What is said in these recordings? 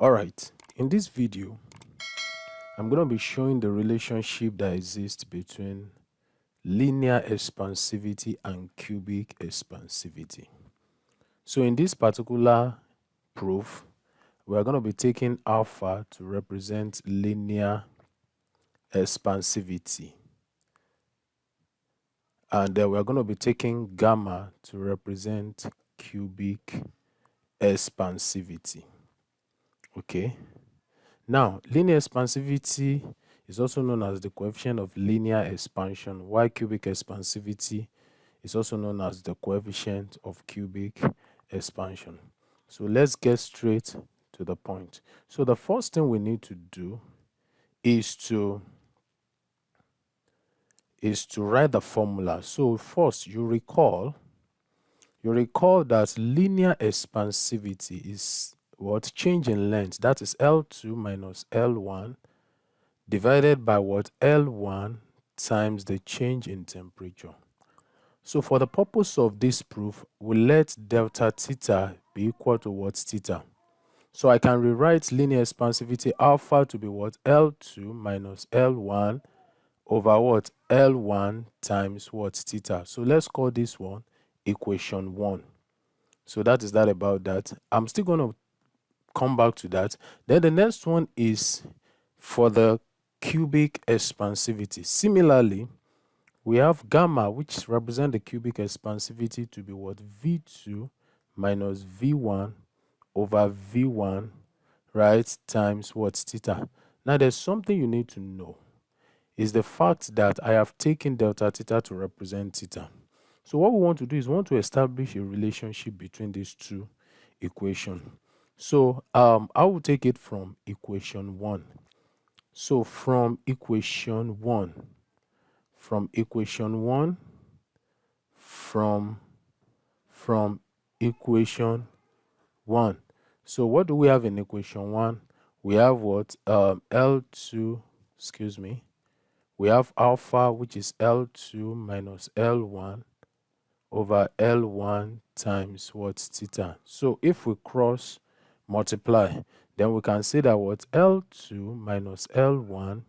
Alright, in this video, I'm going to be showing the relationship that exists between linear expansivity and cubic expansivity. So in this particular proof, we are going to be taking alpha to represent linear expansivity. And then we're going to be taking gamma to represent cubic expansivity. Okay. Now, linear expansivity is also known as the coefficient of linear expansion, while cubic expansivity is also known as the coefficient of cubic expansion. So let's get straight to the point. So the first thing we need to do is to write the formula. So first, you recall that linear expansivity is what? Change in length. That is L2 minus L1 divided by what? L1 times the change in temperature. So for the purpose of this proof, we'll let delta theta be equal to what? Theta. So I can rewrite linear expansivity alpha to be what? L2 minus L1 over what? L1 times what? Theta. So let's call this one equation 1. So that is that about that. I'm still going to come back to that. Then the next one is for the cubic expansivity. Similarly, we have gamma, which represent the cubic expansivity to be what? V2 minus V1 over V1, right, times what? Theta. Now there's something you need to know, is the fact that I have taken delta theta to represent theta. So what we want to do is we want to establish a relationship between these two equations. So I will take it from equation 1. So from equation 1, from equation 1. So what do we have in equation 1? We have what? L2, excuse me. We have alpha, which is L2 minus L1 over L1 times what? Theta. So if we cross multiply, then we can say that what? L2 minus L1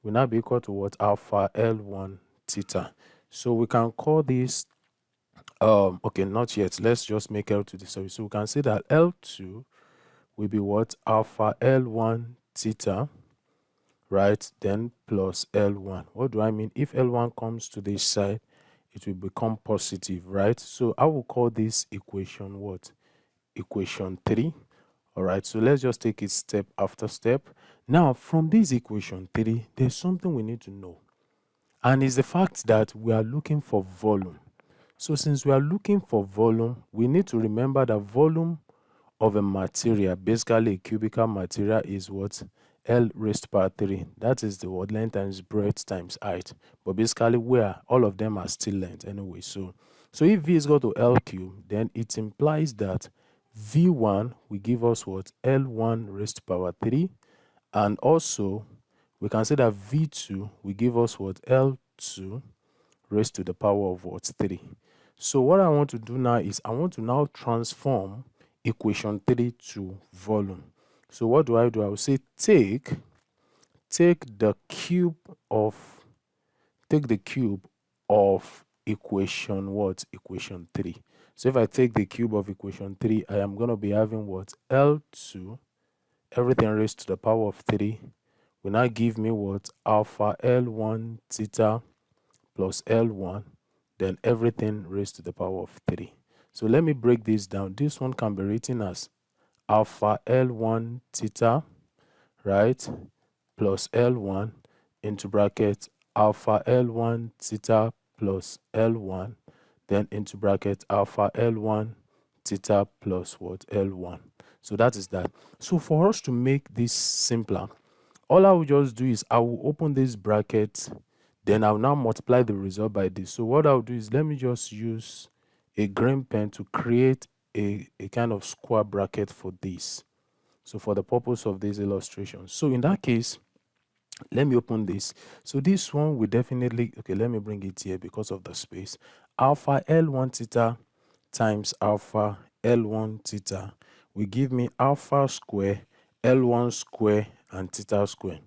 will now be equal to what? Alpha L1 theta. So we can call this okay, not yet, let's just make L2 the sorry. So we can say that L2 will be what? Alpha L1 theta, right? Then plus L1. What do I mean? If L1 comes to this side, it will become positive, right? So I will call this equation what? Equation 3. All right, so let's just take it step after step. Now, from this equation 3, there's something we need to know. And it's the fact that we are looking for volume. So since we are looking for volume, we need to remember that volume of a material, basically a cubical material, is what? L raised to power 3. That is the word length times breadth times height. But basically, where all of them are still length anyway. So if V is equal to L cube, then it implies that V1 will give us what? L1 raised to power 3. And also, we can say that V2 will give us what? L2 raised to the power of what? 3. So what I want to do now is I want to now transform equation 3 to volume. So what do? I will say take the cube of equation what? Equation 3. So if I take the cube of equation 3, I am going to be having what? L2, everything raised to the power of 3, will now give me what? Alpha L1 theta plus L1, then everything raised to the power of 3. So let me break this down. This one can be written as alpha L1 theta, right, plus L1 into bracket alpha L1 theta plus L1, then into bracket alpha L1 theta plus what? L1. So that is that. So for us to make this simpler, all I will just do is I will open this bracket, then I'll now multiply the result by this. So what I'll do is let me just use a green pen to create a kind of square bracket for this. So for the purpose of this illustration. So in that case, let me open this. So this one will definitely, okay, let me bring it here because of the space. Alpha L1 theta times alpha L1 theta will give me alpha square L1 square and theta square.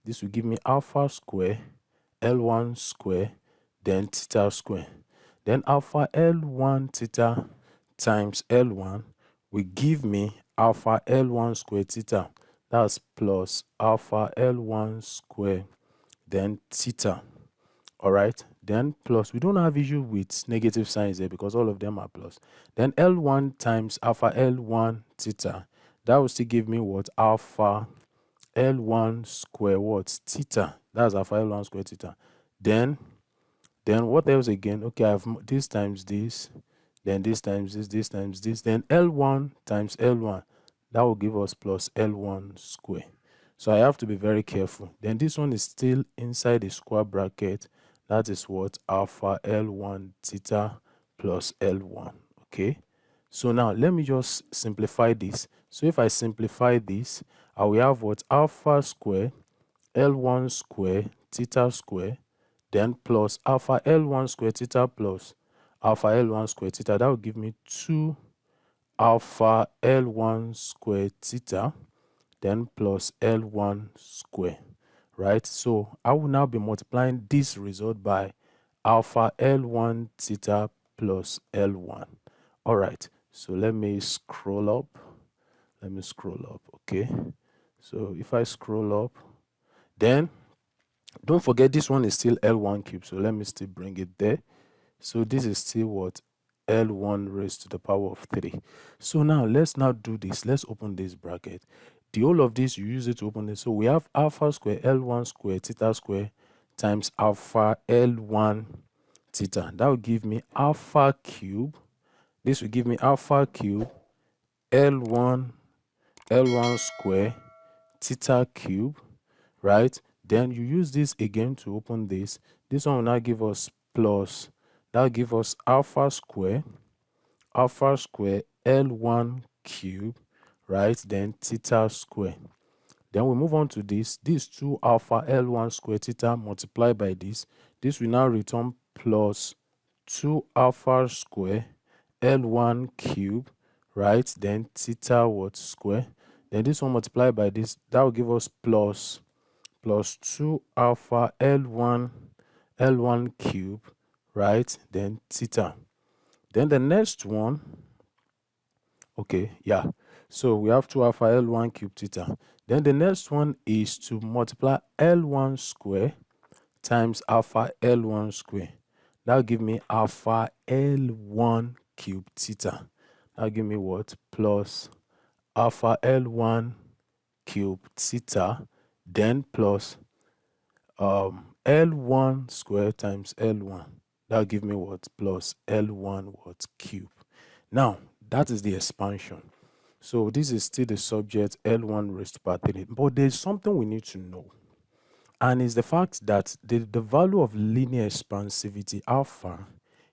This will give me alpha square, L1 square, then theta square. Then alpha L1 theta times L1 will give me alpha L1 square theta. That's plus alpha L1 square, then theta. All right, then plus, we don't have issue with negative signs here because all of them are plus. Then L1 times alpha L1 theta, that will still give me what? Alpha L1 square what? Theta. That's alpha L1 square theta. Then what else again? Okay, I have this times this, then this times this times this, then L1 times L1, that will give us plus L1 square. So I have to be very careful. Then this one is still inside the square bracket. That is what? Alpha L1 theta plus L1. Okay, so now let me just simplify this. So if I simplify this, I will have what? Alpha square L1 square theta square, then plus alpha L1 square theta plus alpha L1 square theta. That will give me 2 alpha L1 square theta, then plus L1 square, right? So I will now be multiplying this result by alpha L1 theta plus L1. All right, so let me scroll up. Okay, so if I scroll up, then don't forget this one is still L1 cube, so let me still bring it there. So this is still what? L1 raised to the power of 3. So now let's now do this. Let's open this bracket. The whole of this, you use it to open it. So we have alpha square L1 square theta square times alpha L1 theta. That will give me alpha cube. This will give me alpha cube L1 square theta cube, right? Then you use this again to open this. This one will now give us plus, that will give us alpha square L1 cube, right? Then theta square. Then we move on to this. This 2 alpha L1 square theta multiplied by this. This will now return plus 2 alpha square L1 cube, right? Then theta what square. Then this one multiplied by this, that will give us plus 2 alpha L1 cube, right? Then theta. Then the next one, okay, yeah. So we have 2 alpha L1 cube theta. Then the next one is to multiply L1 square times alpha L1 square. That'll give me alpha L1 cube theta. That'll give me what? Plus alpha L1 cube theta, then plus L1 square times L1. That'll give me what? Plus L1 what? Cube. Now, that is the expansion. So this is still the subject L1 raised to power 3. But there's something we need to know. And it's the fact that the value of linear expansivity alpha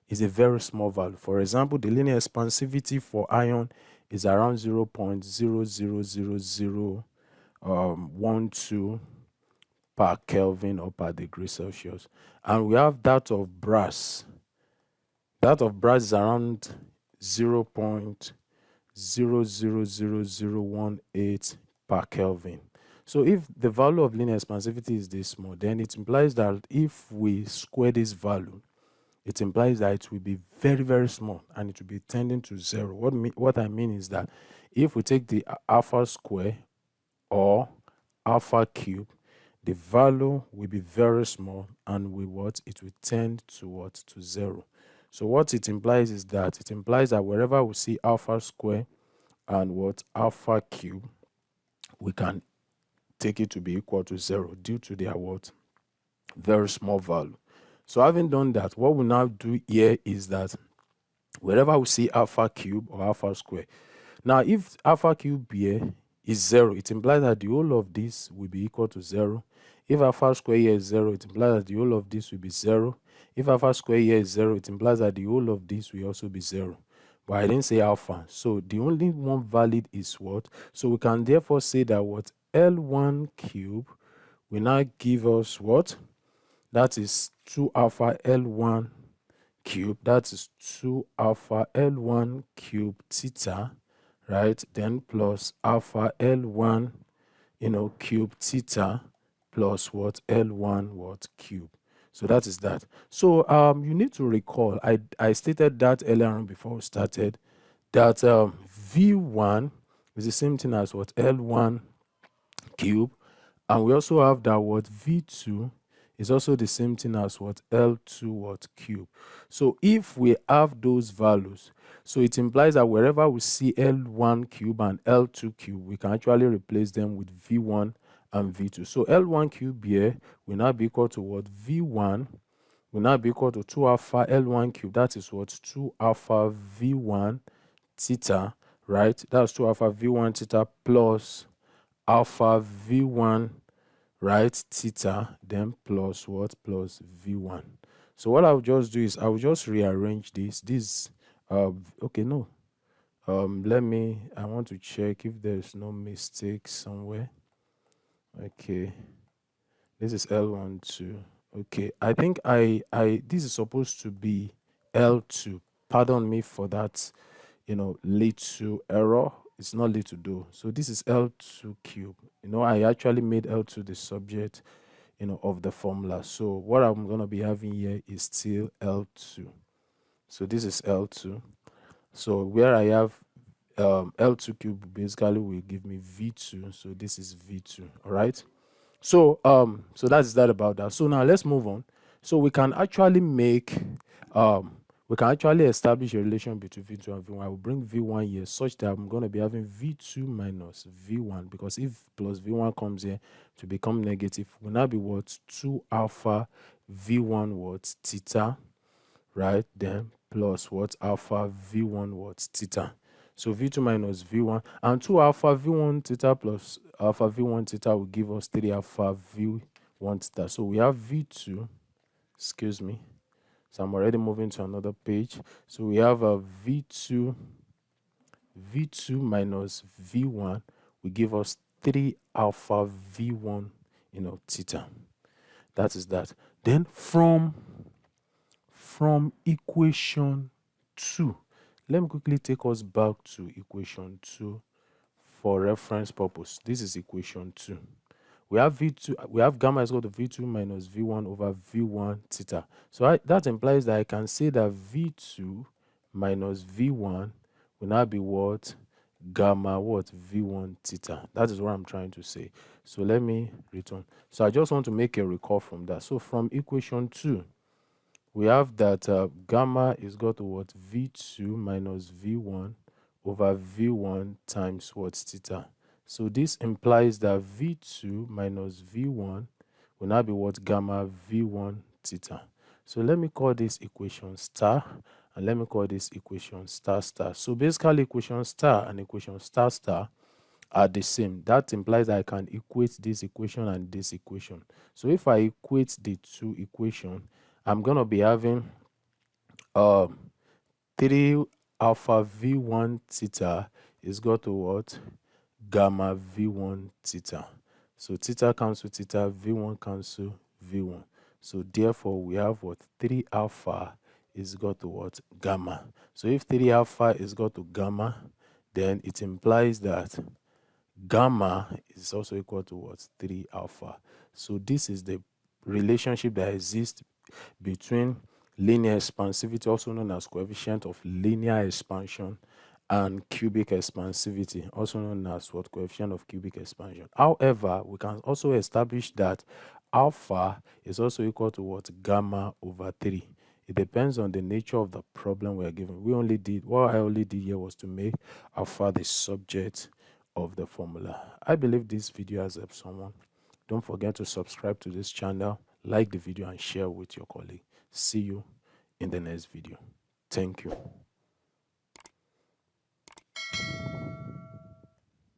is a very small value. For example, the linear expansivity for iron is around 0.00012 per Kelvin or per degree Celsius. And we have that of brass. That of brass is around 0.00018 per Kelvin. So if the value of linear expansivity is this small, then it implies that if we square this value, it implies that it will be very, very small and it will be tending to 0. What I mean is that if we take the alpha square or alpha cube, the value will be very small and it will tend to 0. So what it implies is that wherever we see alpha square and alpha cube, we can take it to be equal to 0 due to their very small value. So having done that, what we now do here is that wherever we see alpha cube or alpha square, now if alpha cube here is 0, it implies that the whole of this will be equal to 0. If alpha square here is 0, it implies that the whole of this will be 0. If alpha square here is 0, it implies that the whole of this will also be 0. But I didn't say alpha, so the only one valid is what? So we can therefore say that L1 cube will now give us what? That is 2 alpha L1 cube. That is 2 alpha L1 cube theta, right? Then plus alpha L1 cube theta plus what L1 what cube. So that is that. So you need to recall, I stated that earlier on before we started, that V1 is the same thing as what L1 cube, and we also have that what V2 is also the same thing as what L2 what cube. So if we have those values, so it implies that wherever we see L1 cube and L2 cube, we can actually replace them with V1 and V2. So L1 cube here will now be equal to what V1 will now be equal to 2 alpha L1 cube. That is what 2 alpha V1 theta, right? That's 2 alpha V1 theta plus alpha V1, right, theta, then plus what? Plus V1. So what I'll just do is I'll just rearrange this. Okay, no. I want to check if there's no mistake somewhere. Okay. This is L1, 2. Okay, I think this is supposed to be L2. Pardon me for that, little error. It's not little though. So this is L2 cube. I actually made L2 the subject, of the formula. So what I'm going to be having here is still L2. So this is L2. So where I have L2 cube basically will give me V2. So this is V2. All right. So so that's that about that. So now let's move on. So we can actually establish a relation between V2 and V1. I will bring V1 here such that I'm going to be having V2 minus V1, because if plus V1 comes here to become negative, will now be what? 2 alpha V1 what? Theta, right? Then plus what? Alpha V1 what? Theta. So V2 minus V1 and 2 alpha V1 theta plus alpha V1 theta will give us 3 alpha V1 theta. So we have V2, excuse me. So I'm already moving to another page. So we have a V2 minus V1 will give us 3 alpha V1, theta. That is that. Then from equation 2, let me quickly take us back to equation 2 for reference purpose. This is equation 2. We have V2, we have gamma is equal to V2 minus V1 over V1 theta. So that implies that I can say that V2 minus V1 will now be what? Gamma what? V1 theta. That is what I'm trying to say. So let me return. So I just want to make a recall from that. So from equation 2, we have that gamma is equal to what? V2 minus V1 over V1 times what? Theta. So this implies that V2 minus V1 will now be what? Gamma V1 theta. So let me call this equation star, and let me call this equation star star. So basically equation star and equation star star are the same. That implies that I can equate this equation and this equation. So if I equate the two equations, I'm going to be having 3 alpha V1 theta is equal to what? Gamma V1 theta. So theta cancel theta, V1 cancel V1. So therefore we have what? 3 alpha is equal to what? Gamma. So if 3 alpha is equal to gamma, then it implies that gamma is also equal to what? 3 alpha. So this is the relationship that exists between linear expansivity, also known as coefficient of linear expansion, and cubic expansivity, also known as what? Coefficient of cubic expansion. However, we can also establish that alpha is also equal to what? Gamma over 3. It depends on the nature of the problem we are given. What I only did here was to make alpha the subject of the formula. I believe this video has helped someone. Don't forget to subscribe to this channel, like the video, and share with your colleague. See you in the next video. Thank you.